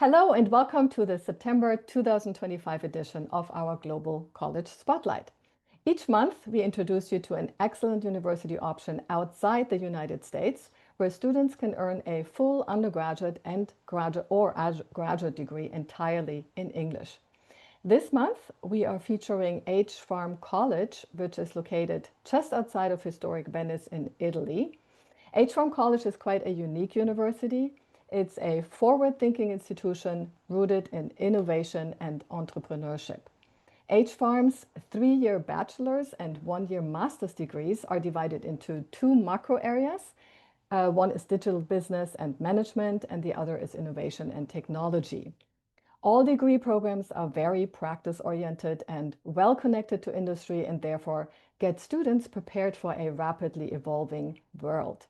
Hello and welcome to the September 2025 edition of our Global College Spotlight. Each month, we introduce you to an excellent university option outside the United States, where students can earn a full undergraduate and graduate degree entirely in English. This month, we are featuring H-Farm College, which is located just outside of historic Venice in Italy. H-Farm College is quite a unique university. It's a forward-thinking institution rooted in innovation and entrepreneurship. H-Farm's 3-year bachelor's and 1-year master's degrees are divided into two macro areas. One is digital business and management, and the other is innovation and technology. All degree programs are very practice-oriented and well connected to industry, and therefore get students prepared for a rapidly evolving world.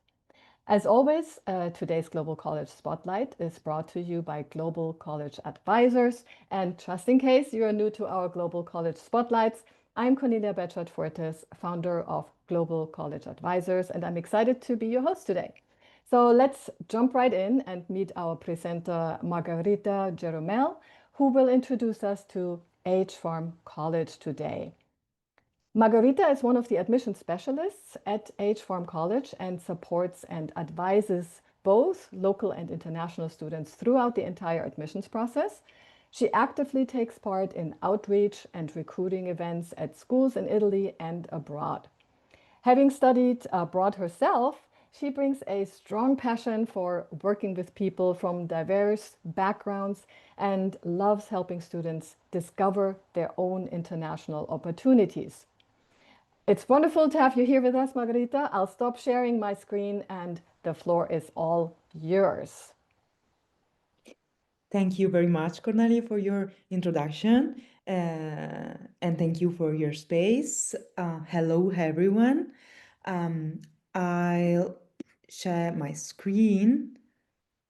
As always, today's Global College Spotlight is brought to you by Global College Advisors. And just in case you're new to our Global College Spotlights, I'm Cornelia Betschart-Fortes, founder of Global College Advisors, and I'm excited to be your host today. So let's jump right in and meet our presenter, Margarita Jeromel, who will introduce us to H-Farm College today. Margarita is one of the admission specialists at H-Farm College and supports and advises both local and international students throughout the entire admissions process. She actively takes part in outreach and recruiting events at schools in Italy and abroad. Having studied abroad herself, she brings a strong passion for working with people from diverse backgrounds and loves helping students discover their own international opportunities. It's wonderful to have you here with us, Margarita. I'll stop sharing my screen and the floor is all yours. Thank you very much, Cornelia, for your introduction. And thank you for your space. Hello, everyone. I'll share my screen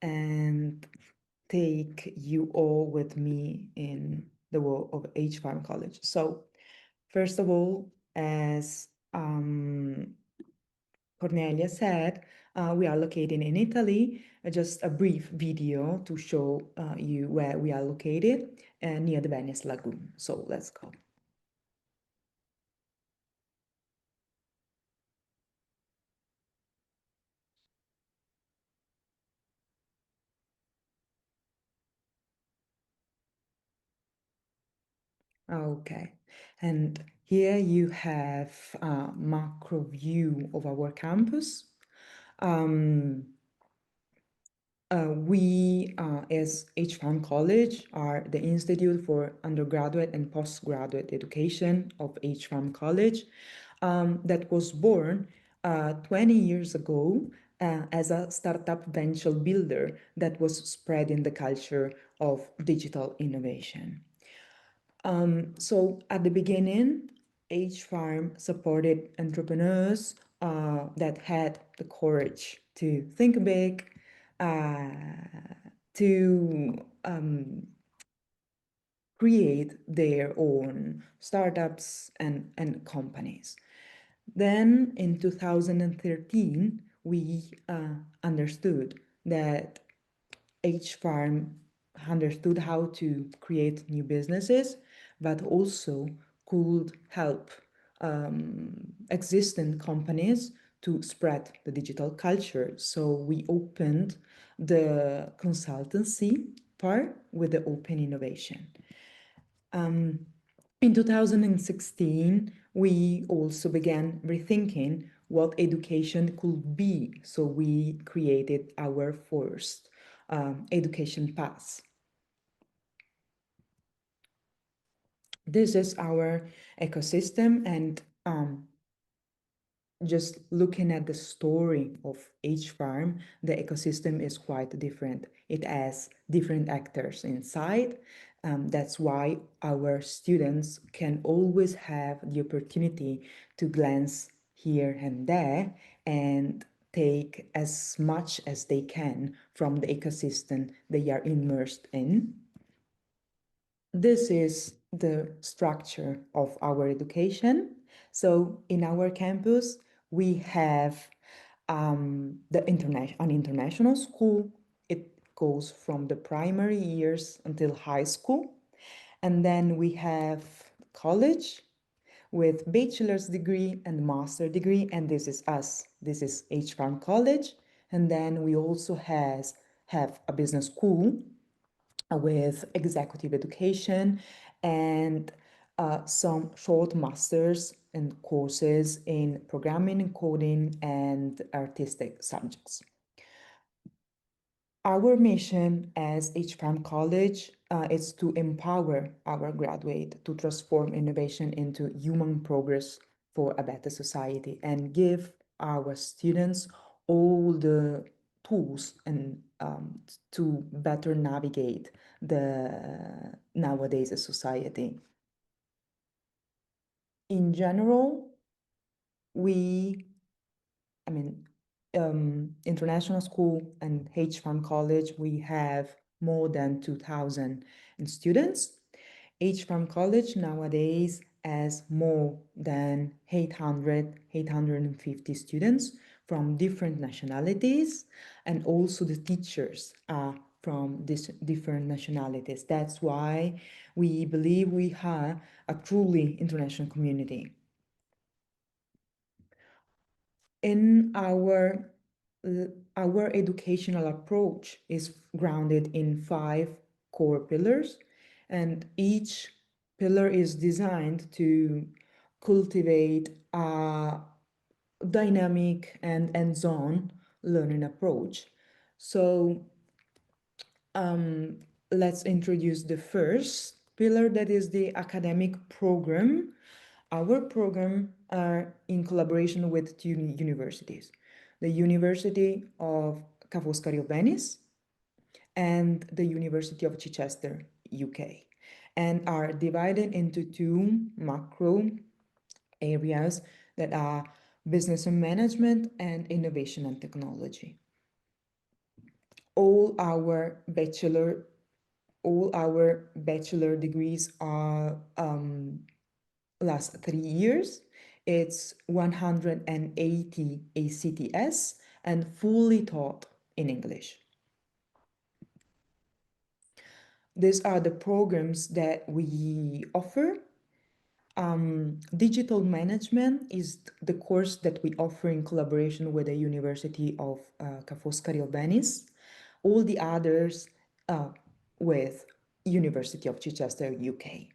and take you all with me in the world of H-Farm College. So, first of all, as Cornelia said, we are located in Italy. Just a brief video to show you where we are located near the Venice Lagoon. So let's go. Okay, and here you have a macro view of our campus. We, as H-Farm College, are the Institute for Undergraduate and Postgraduate Education of H-Farm College that was born 20 years ago as a startup venture builder that was spreading the culture of digital innovation. So at the beginning, H-Farm supported entrepreneurs that had the courage to think big, to create their own startups and companies. Then in 2013, we understood that H-Farm understood how to create new businesses, but also could help existing companies to spread the digital culture. So we opened the consultancy part with the open innovation. In 2016, we also began rethinking what education could be. So we created our first education path. This is our ecosystem, and just looking at the story of H-Farm, the ecosystem is quite different. It has different actors inside. That's why our students can always have the opportunity to glance here and there and take as much as they can from the ecosystem they are immersed in. This is the structure of our education. So in our campus, we have an international school. It goes from the primary years until high school. And then we have college with bachelor's degree and master degree, and this is us. This is H Farm College. And then we also have a business school with executive education and some short masters and courses in programming, coding, and artistic subjects. Our mission as HFAM College is to empower our graduate to transform innovation into human progress for a better society and give our students all the tools and to better navigate the nowadays society. In general, we international school and H-Farm College, we have more than 2,000 students. H-Farm College nowadays has more than 850 students from different nationalities, and also the teachers are from these different nationalities. That's why we believe we have a truly international community. In our educational approach is grounded in 5 core pillars, and each pillar is designed to cultivate a dynamic and hands-on learning approach. So let's introduce the first pillar, that is the academic program. Our program are in collaboration with 2 universities, the University of Ca' Foscari of Venice and the University of Chichester, UK, and are divided into 2 macro areas that are business and management and innovation and technology. All our bachelor degrees are last 3 years. It's 180 ACTS and fully taught in English. These are the programs that we offer. Digital management is the course that we offer in collaboration with the University of Ca' Foscari of Venice. All the others with University of Chichester, UK.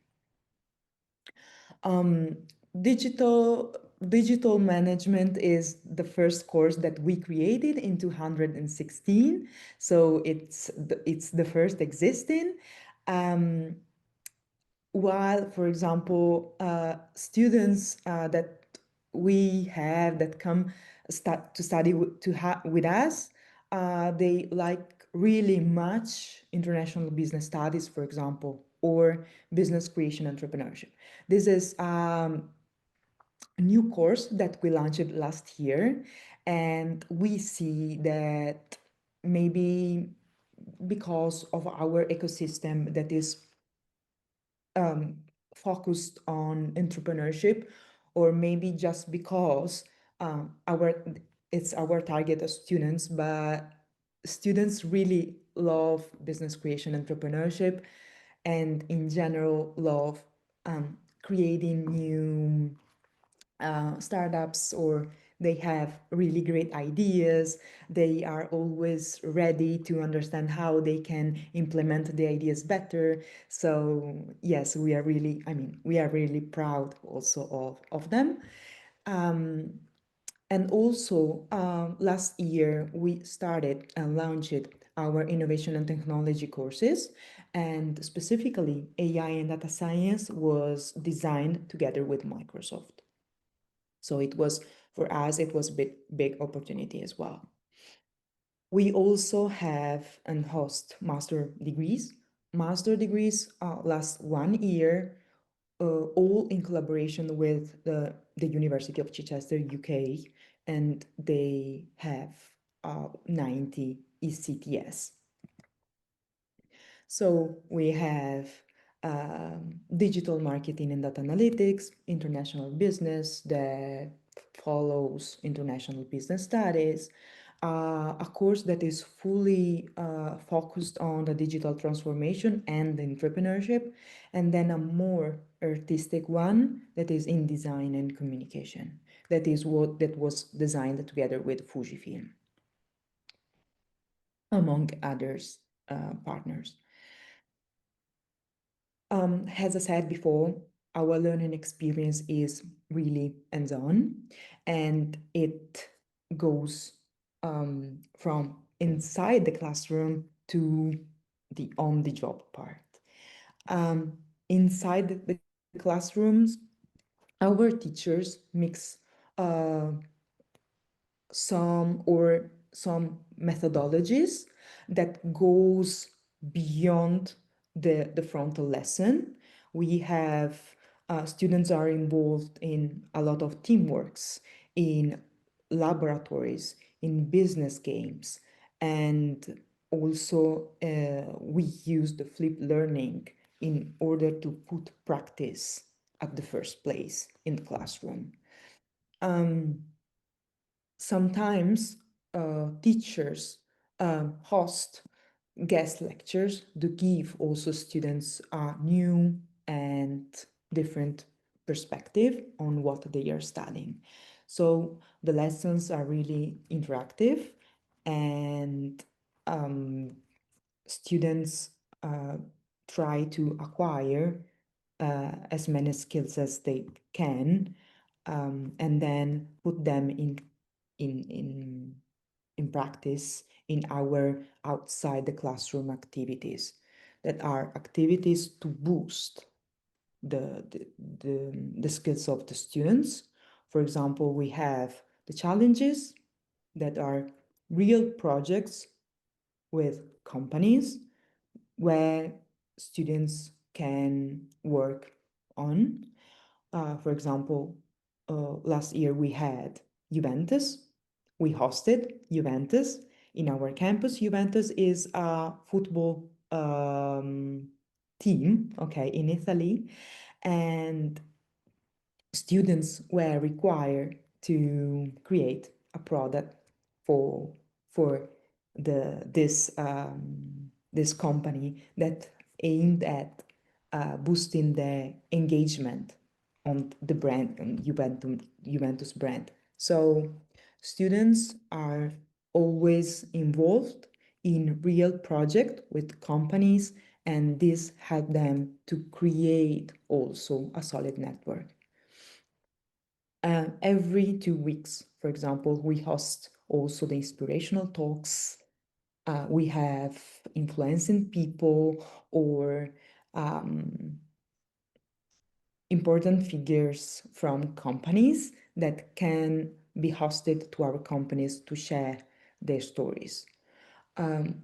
Digital management is the first course that we created in 2016, so it's the first existing. While, for example, students that we have that come to study with us, they like really much international business studies, for example, or business creation entrepreneurship. This is a new course that we launched last year, and we see that maybe because of our ecosystem that is focused on entrepreneurship, or maybe just because it's our target of students, but students really love business creation, entrepreneurship, and in general love creating new startups, or they have really great ideas. They are always ready to understand how they can implement the ideas better. So yes, we are really proud also of them. And also last year we started and launched our innovation and technology courses, and specifically AI and data science was designed together with Microsoft. So it was, for us, it was a big opportunity as well. We also have and host master degrees. Master degrees last 1 year, all in collaboration with the University of Chichester, UK, and they have 90 ECTS. So we have digital marketing and data analytics, international business that follows international business studies, a course that is fully focused on the digital transformation and entrepreneurship, and then a more artistic one that is in design and communication. That is what that was designed together with Fujifilm, among others partners. As I said before, our learning experience is really hands-on, and it goes from inside the classroom to the on-the-job part. Inside the classrooms, our teachers mix uh, some methodologies that goes beyond the frontal lesson. We have students are involved in a lot of teamworks, in laboratories, in business games, and also we use the flipped learning in order to put practice at the first place in the classroom. Sometimes teachers host guest lectures to give also students a new and different perspective on what they are studying. So the lessons are really interactive, and students try to acquire as many skills as they can, and then put them in in practice in our outside the classroom activities, that are activities to boost the skills of the students. For example, we have the challenges that are real projects with companies where students can work on. For example, last year we had Juventus. We hosted Juventus in our campus. Juventus is a football team, okay, in Italy, and students were required to create a product for for this company that aimed at boosting the engagement on the brand, on Juventus brand. So students are always involved in real project with companies, and this helped them to create also a solid network. Every 2 weeks, for example, we host also the inspirational talks. We have influencing people or important figures from companies that can be hosted to our companies to share their stories.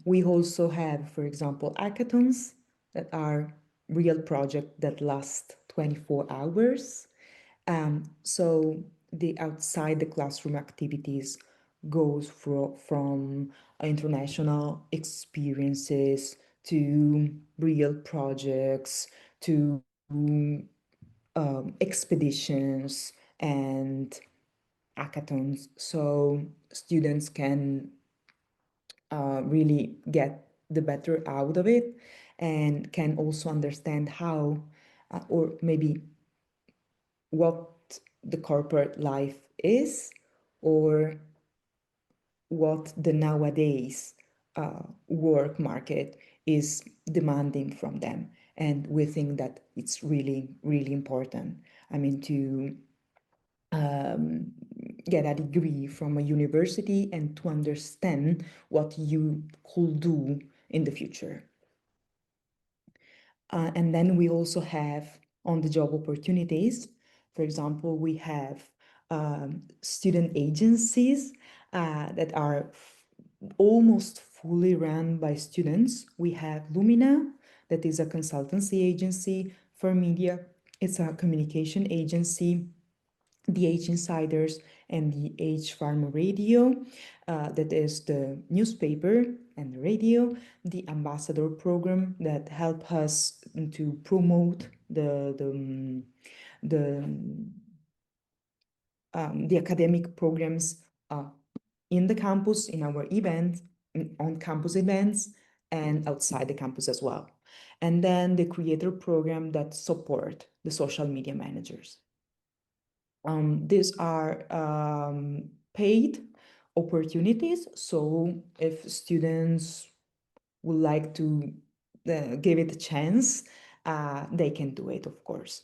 We also have, for example, hackathons that are real projects that last 24 hours. So the outside the classroom activities goes from international experiences to real projects to expeditions and hackathons. So students can really get the better out of it, and can also understand how or maybe what the corporate life is, or what the nowadays work market is demanding from them. And we think that it's really, really important. I mean, to get a degree from a university and to understand what you could do in the future. And then we also have on-the-job opportunities. For example, we have student agencies that are almost fully run by students. We have Lumina, that is a consultancy agency for media. It's a communication agency. The H Insiders and the H Farm Radio, that is the newspaper and the radio, the ambassador program that help us to promote the academic programs in the campus, in our events, on campus events, and outside the campus as well. And then the creator program that support the social media managers. These are paid opportunities. So if students would like to give it a chance, they can do it, of course,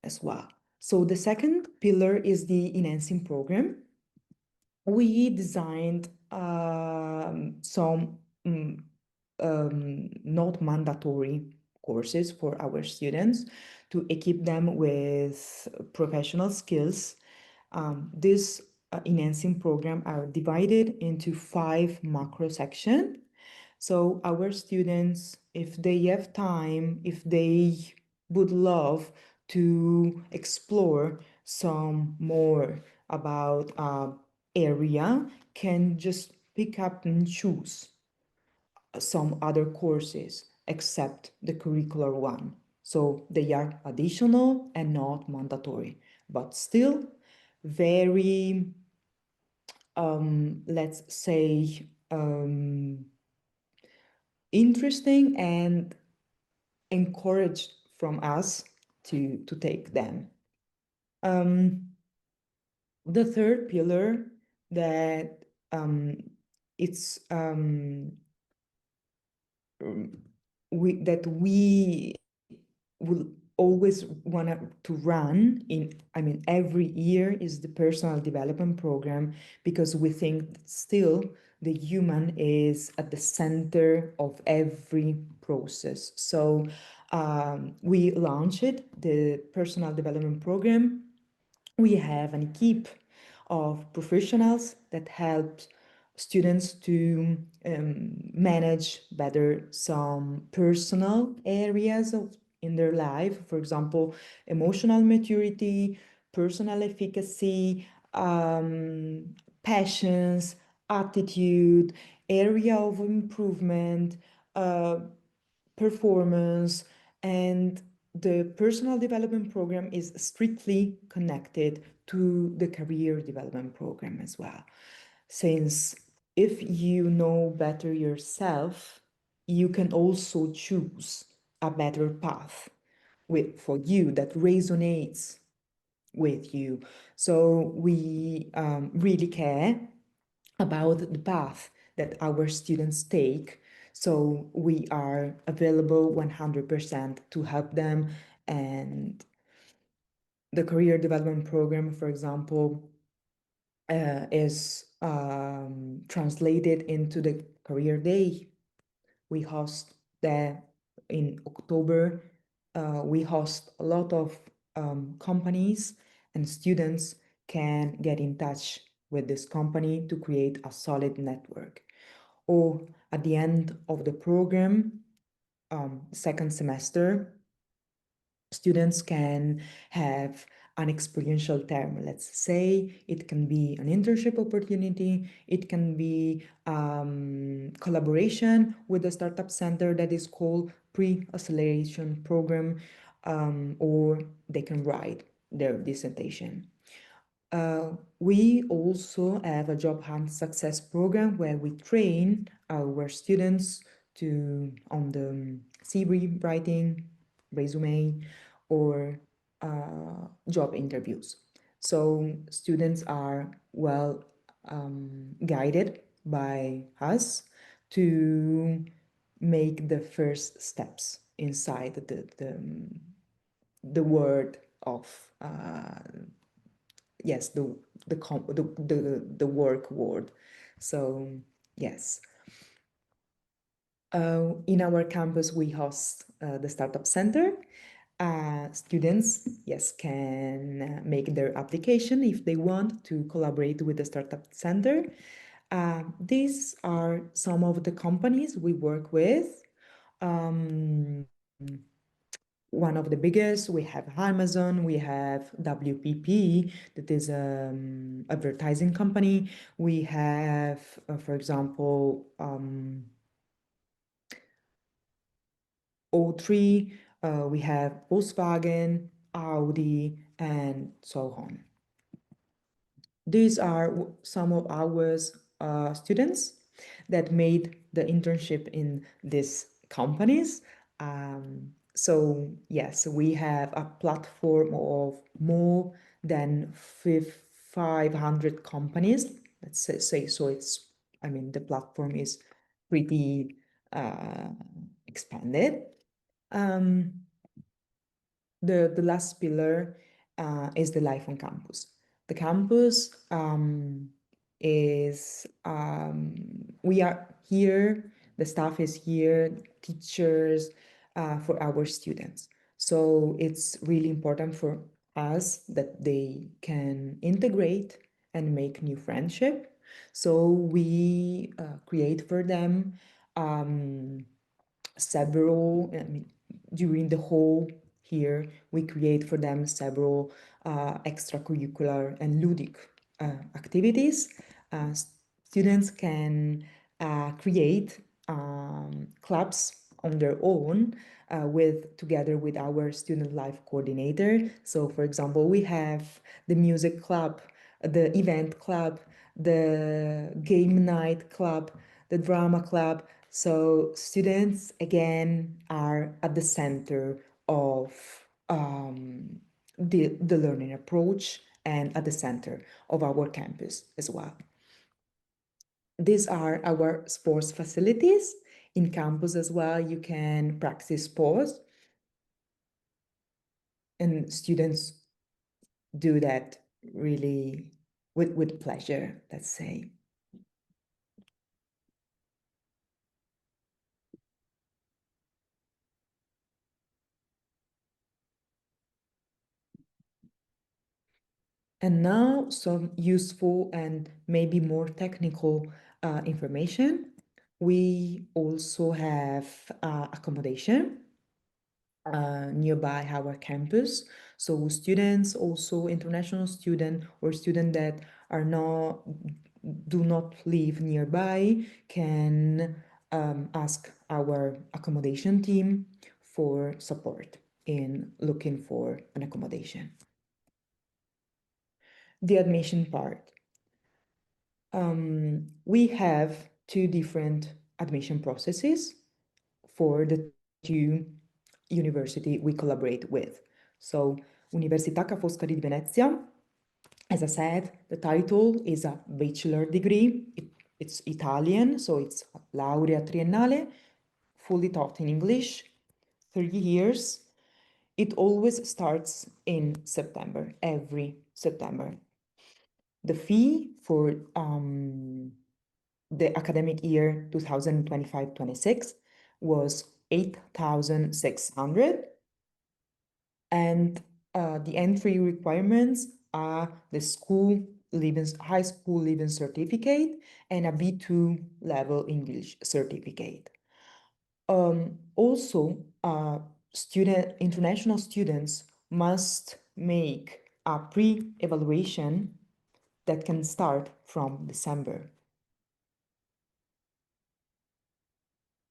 as well. So the second pillar is the enhancing program. We designed some not mandatory courses for our students to equip them with professional skills. These enhancing program are divided into 5 macro sections. So our students, if they have time, if they would love to explore some more about area, can just pick up and choose some other courses except the curricular one. So they are additional and not mandatory, but still very, let's say, interesting and encouraged from us to take them. The third pillar that it's we will always want to run in, I mean, every year is the personal development program, because we think that still the human is at the center of every process. So we launched the personal development program. We have an equipe of professionals that help students to manage better some personal areas in their life. For example, emotional maturity, personal efficacy, passions, attitude, area of improvement, uh, performance, and the personal development program is strictly connected to the career development program as well. Since if you know better yourself, you can also choose a better path for you that resonates with you. So we really care about the path that our students take. So we are available 100% to help them. And the career development program, for example, is translated into the career day. We host that in October. We host a lot of companies, and students can get in touch with this company to create a solid network. Or at the end of the program, second semester, students can have an experiential term. Let's say it can be an internship opportunity, it can be collaboration with a startup center that is called pre-acceleration program, or they can write their dissertation. We also have a job hunt success program where we train our students to on the CV writing, resume, or job interviews. So students are well guided by us to make the first steps inside the world of yes, the work world. So yes. In our campus, we host the Startup Center. Students, yes, can make their application if they want to collaborate with the Startup Center. These are some of the companies we work with. One of the biggest, we have Amazon, we have WPP, that is an advertising company. We have, for example, O3, we have Volkswagen, Audi, and so on. These are some of our students that made the internship in these companies. So yes, we have a platform of more than 500 companies. Let's say so. I mean, the platform is pretty expanded. Um, the last pillar is the life on campus. The campus is we are here, the staff is here, teachers for our students. So it's really important for us that they can integrate and make new friendship. So we create for them several, I mean, during the whole year, we create for them several extracurricular and ludic activities. Uh, Students can create clubs on their own together with our student life coordinator. So for example, we have the music club, the event club, the game night club, the drama club. So students again are at the center of the learning approach and at the center of our campus as well. These are our sports facilities. In campus as well, you can practice sports, and students do that really with pleasure, let's say. And now some useful and maybe more technical information. We also have accommodation nearby our campus. So students, also international student or student that are not do not live nearby can ask our accommodation team for support in looking for an accommodation. The admission part. We have two different admission processes for the two university we collaborate with. So Università Ca' Foscari di Venezia, as I said, the title is a bachelor degree. It's Italian, so it's laurea triennale, fully taught in English, 3 years. It always starts in September, every September. The fee for the academic year 2025-26 was 8,600, and the entry requirements are the high school leaving certificate and a B2 level English certificate. Also, international students must make a pre-evaluation that can start from December.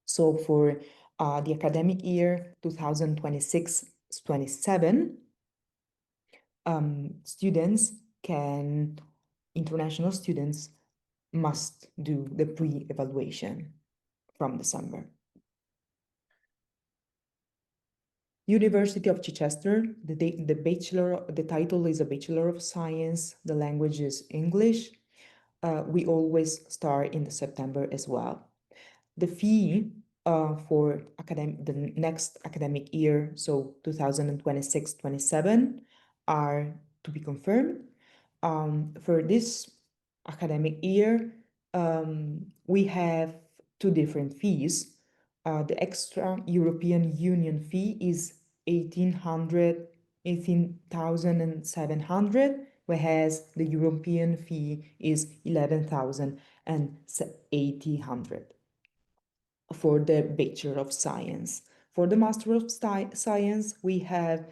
So for the academic year 2026-27, international students must do the pre-evaluation from December. University of Chichester, the title is a Bachelor of Science, the language is English. We always start in the September as well. The fee for the next academic year, so 2026-27, are to be confirmed. For this academic year, we have two different fees. The extra European Union fee is 18,700, whereas the European fee is 11,800 for the Bachelor of Science. For the Master of Science, we have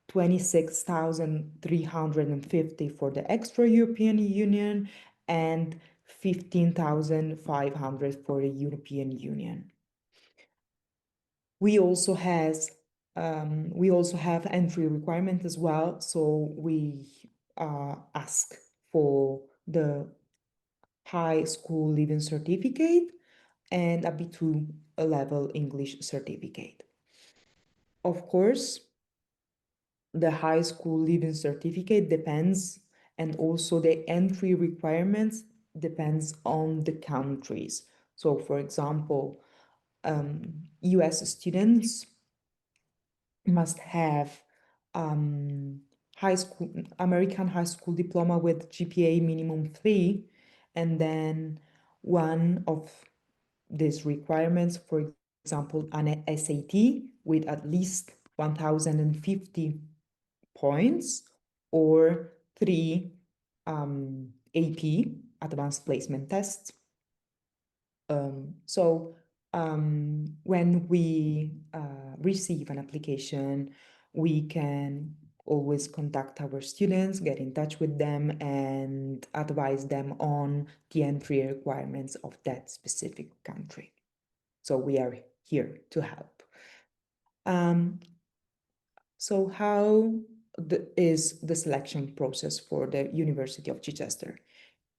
26,350 for the extra European Union and 15,500 for the European Union. We also have entry requirement as well, so we ask for the high school living certificate and a B2 level English certificate. Of course, the high school living certificate depends, and also the entry requirements depends on the countries. So, for example, US students must have high school American high school diploma with GPA minimum 3, and then one of these requirements, for example, an SAT with at least 1050 points, or three AP, advanced placement tests. When we receive an application, we can always contact our students, get in touch with them, and advise them on the entry requirements of that specific country. So we are here to help. So how is the selection process for the University of Chichester?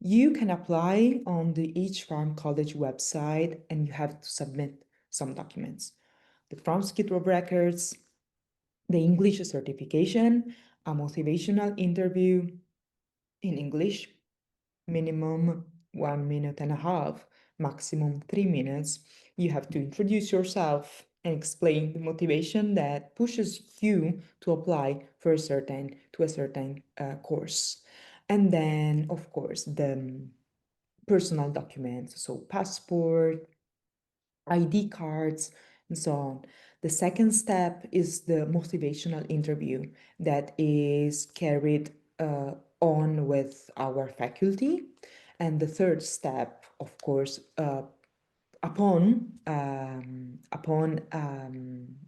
You can apply on the H-Farm College website, and you have to submit some documents. The transcript of records, the English certification, a motivational interview in English, minimum 1.5 minutes, maximum 3 minutes. You have to introduce yourself and explain the motivation that pushes you to apply for a certain course. And then, of course, the personal documents, so passport, ID cards, and so on. The second step is the motivational interview that is carried on with our faculty. And the third step, of course, upon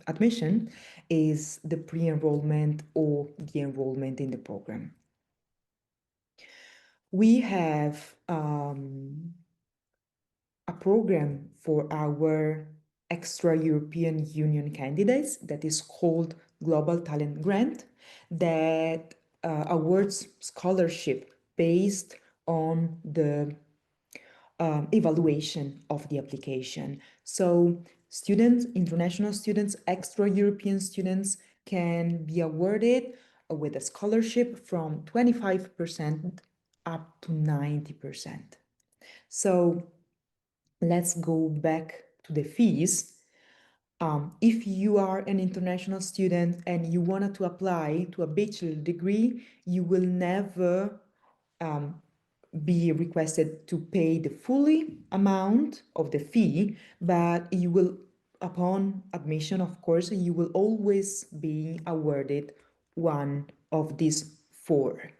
admission, is the pre-enrollment or the enrollment in the program. We have a program for our extra European Union candidates that is called Global Talent Grant, that awards scholarship based on the evaluation of the application. So students, international students, extra European students can be awarded with a scholarship from 25% up to 90%. So let's go back to the fees. If you are an international student and you wanted to apply to a bachelor degree, you will never be requested to pay the fully amount of the fee, but you will, upon admission, of course, you will always be awarded one of these four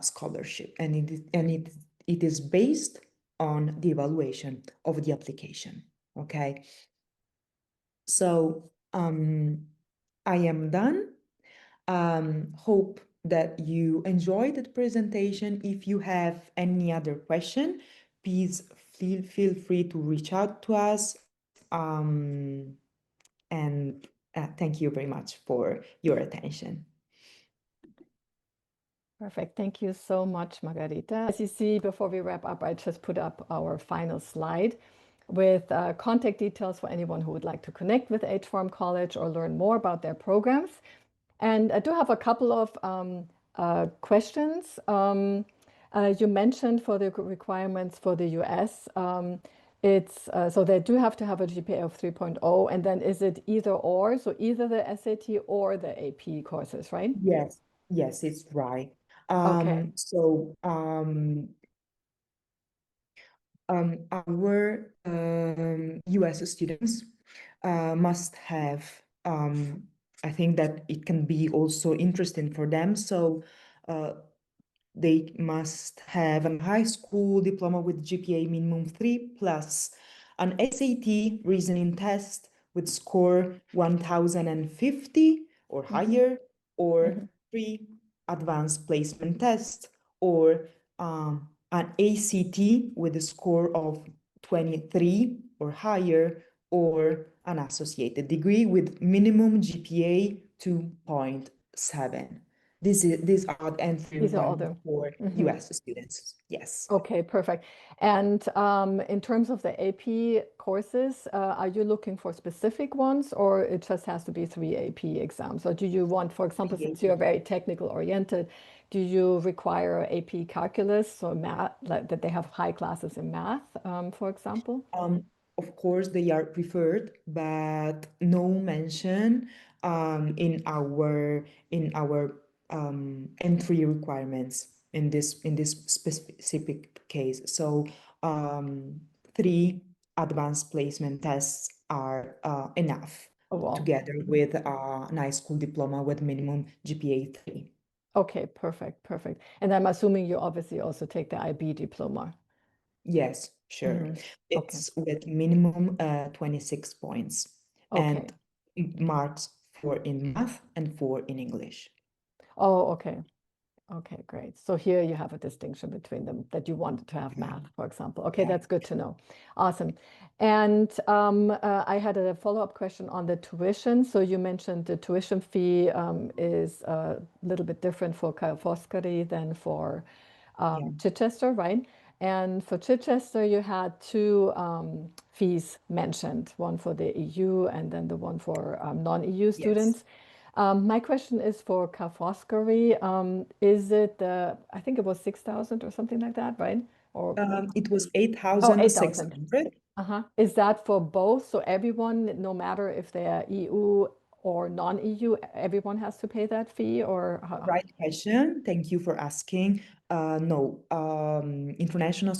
scholarship, and it is based on the evaluation of the application. Okay, so I am done. Hope that you enjoyed the presentation. If you have any other question, please feel free to reach out to us. And thank you very much for your attention. Perfect. Thank you so much, Margarita. As you see, before we wrap up, I just put up our final slide with contact details for anyone who would like to connect with H-Farm College or learn more about their programs. And I do have a couple of questions. You mentioned for the requirements for the US, it's so they do have to have a GPA of 3.0, and then is it either or? So either the SAT or the AP courses, right? Yes, it's right. Okay. So our US students must have, I think that it can be also interesting for them. So they must have a high school diploma with GPA minimum 3 plus an SAT reasoning test with score 1050 or higher, or 3 advanced placement tests, or an ACT with a score of 23 or higher, or an associated degree with minimum GPA 2.7. These are the entry These are all requirements the. for Mhm. US students. Yes. Okay, perfect. And in terms of the AP courses, are you looking for specific ones, or it just has to be three AP exams? Or do you want, for example, since you're very technical oriented, do you require AP calculus or math, like that they have high classes in math, for example? Of course, they are preferred, but no mention in our entry requirements in this specific case. So three advanced placement tests are enough Oh, well. together with an high school diploma with minimum GPA 3. Okay, perfect, perfect. And I'm assuming you obviously also take the IB diploma. Yes, sure. Hmm. Okay, It's with minimum 26 points okay. and marks 4 in math and 4 in English. Oh, okay. Okay, great. So here you have a distinction between them that you wanted to have Yeah. math, for example. Okay, Yeah. that's good to know. Awesome. And I had a follow-up question on the tuition. So you mentioned the tuition fee is a little bit different for Foscari than for Yeah. Chichester, right? And for Chichester, you had two fees mentioned, one for the EU and then the one for non-EU Yes. students. My question is for Ka Foscari. Is it I think it was 6,000 or something like that, right? Or It was oh, 8,000. 8,600. Uh-huh. Is that for both? So everyone, no matter if they're EU or non-EU, everyone has to pay that fee or Right question. Thank you for asking. No, international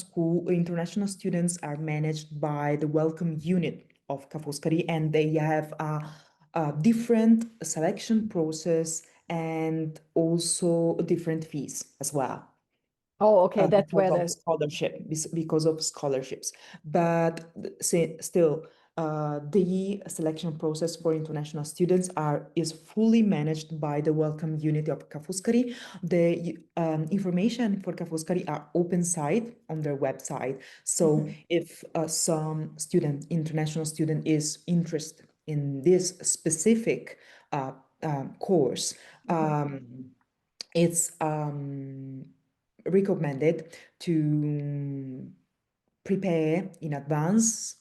students are managed by the welcome unit of Ca' Foscari, and they have a different selection process and also different fees as well. Oh, okay, that's Because where of the scholarship, because of scholarships. But still, the selection process for international students is fully managed by the welcome unit of Ca' Foscari. The information for Ca' Foscari are open site on their website. So Mhm, if some international student is interested in this specific course, mhm, it's recommended to prepare in advance,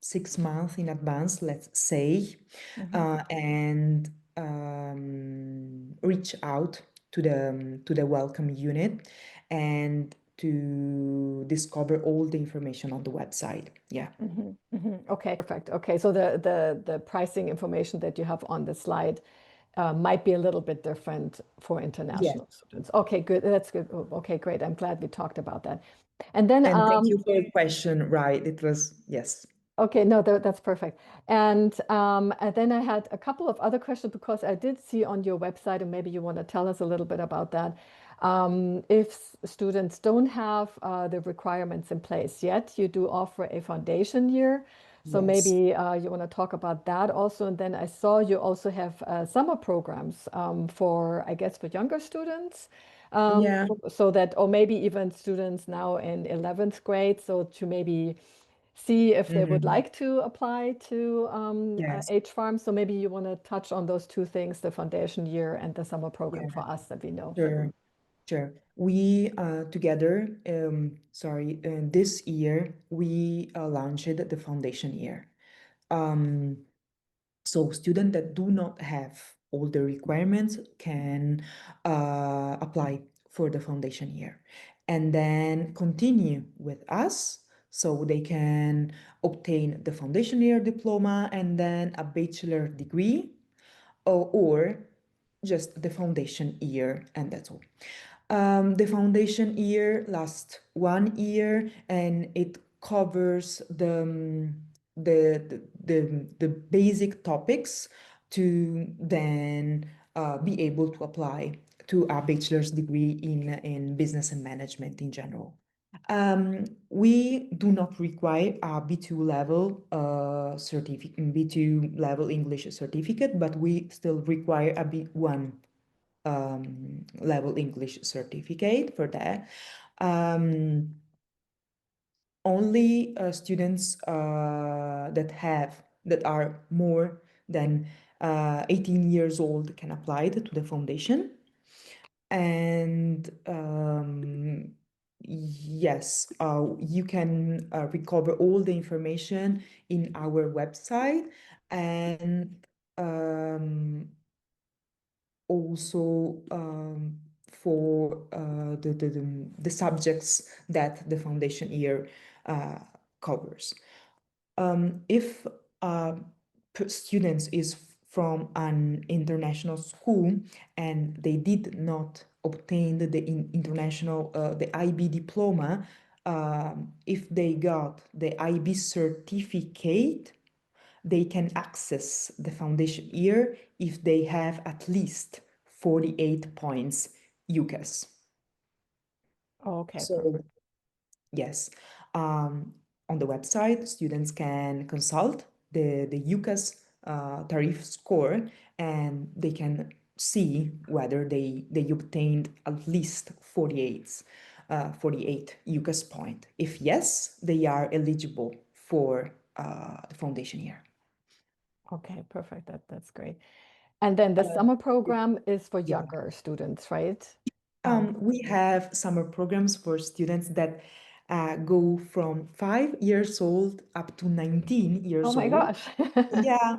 6 months in advance, let's say, mhm. and reach out to the welcome unit and to discover all the information on the website. Yeah. Mhm, mhm. Okay, perfect. Okay, so the pricing information that you have on the slide might be a little bit different for Yes. international students. Okay, good. That's good. Oh, okay, great. I'm glad we talked about that. And then, And thank you for your question. Right. It was, yes. okay, no, that's perfect. And then I had a couple of other questions because I did see on your website, and maybe you want to tell us a little bit about that. If students don't have the requirements in place yet, you do offer a foundation year. So Yes. maybe you want to talk about that also. And then I saw you also have summer programs for, I guess, for younger students. Yeah. So that, or maybe even students now in 11th grade. So to maybe see if they would Mhm. like to apply to Yes. H Farm. So maybe you want to touch on those two things, the foundation year and the summer program Yeah. for us that we know. Sure. Sure. We together, this year we launched the foundation year. Um, so students that do not have all the requirements can apply for the foundation year and then continue with us so they can obtain the foundation year diploma and then a bachelor degree or just the foundation year, and that's all. The foundation year lasts 1 year, and it covers the basic topics to then be able to apply to a bachelor's degree in business and management in general. We do not require a B2 level certificate, B2 level English certificate, but we still require a B1 level English certificate for that. Um, Only students that are more than 18 years old can apply to the foundation. And yes, you can recover all the information in our website, and also for the subjects that the foundation year uh, covers. If students is from an international school and they did not obtain the international the IB diploma, if they got the IB certificate, they can access the foundation year if they have at least 48 points UCAS. Okay, So perfect. yes, on the website, students can consult the UCAS tariff score, and they can see whether they obtained at least 48 UCAS point. If yes, they are eligible for the foundation year. Okay, perfect. That's great. And then the Uh, summer program is for yeah. younger students, right? We have summer programs for students that go from 5 years old up to 19 Oh years my old. gosh. Yeah.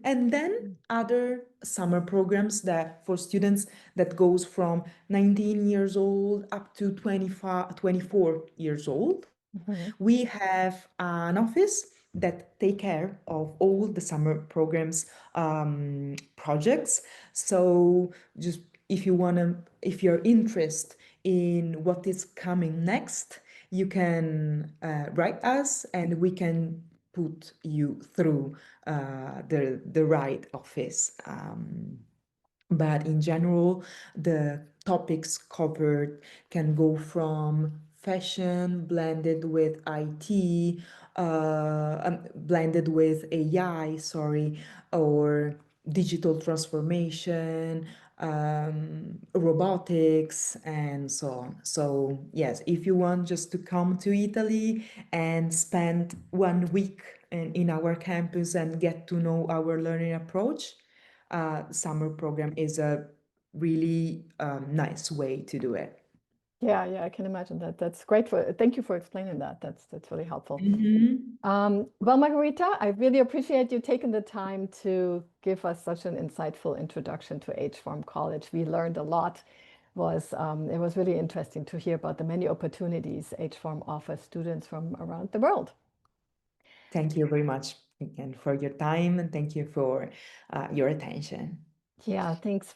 And then other summer programs that for students that goes from 19 years old up to 25, 24 years old. Mhm. We have an office that take care of all the summer programs projects. So just if you want to, if you're interested in what is coming next, you can write us and we can put you through the right office. But in general, the topics covered can go from fashion blended with IT, blended with AI, sorry, or digital transformation, robotics, and so on. So, yes, if you want just to come to Italy and spend 1 week in our campus and get to know our learning approach, summer program is a really nice way to do it. Yeah, yeah, I can imagine that. That's great thank you for explaining that. That's really helpful. Mhm. Well, Margarita, I really appreciate you taking the time to give us such an insightful introduction to H-Farm College. We learned a lot. It was really interesting to hear about the many opportunities H-Farm offers students from around the world. Thank you very much again for your time, and thank you for your attention. Yeah, thanks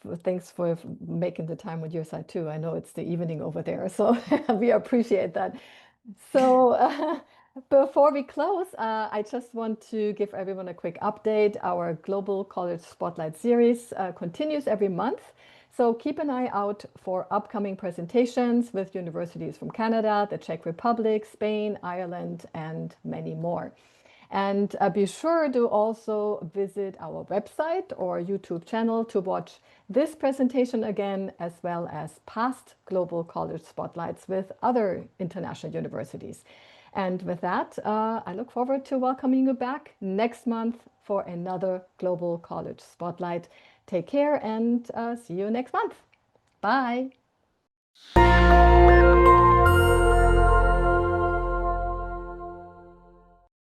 for making the time with your side too. I know it's the evening over there, so we appreciate that. So before we close, I just want to give everyone a quick update. Our Global College Spotlight series continues every month. So keep an eye out for upcoming presentations with universities from Canada, the Czech Republic, Spain, Ireland, and many more. And be sure to also visit our website or YouTube channel to watch this presentation again, as well as past Global College Spotlights with other international universities. And with that, I look forward to welcoming you back next month for another Global College Spotlight. Take care and see you next month. Bye.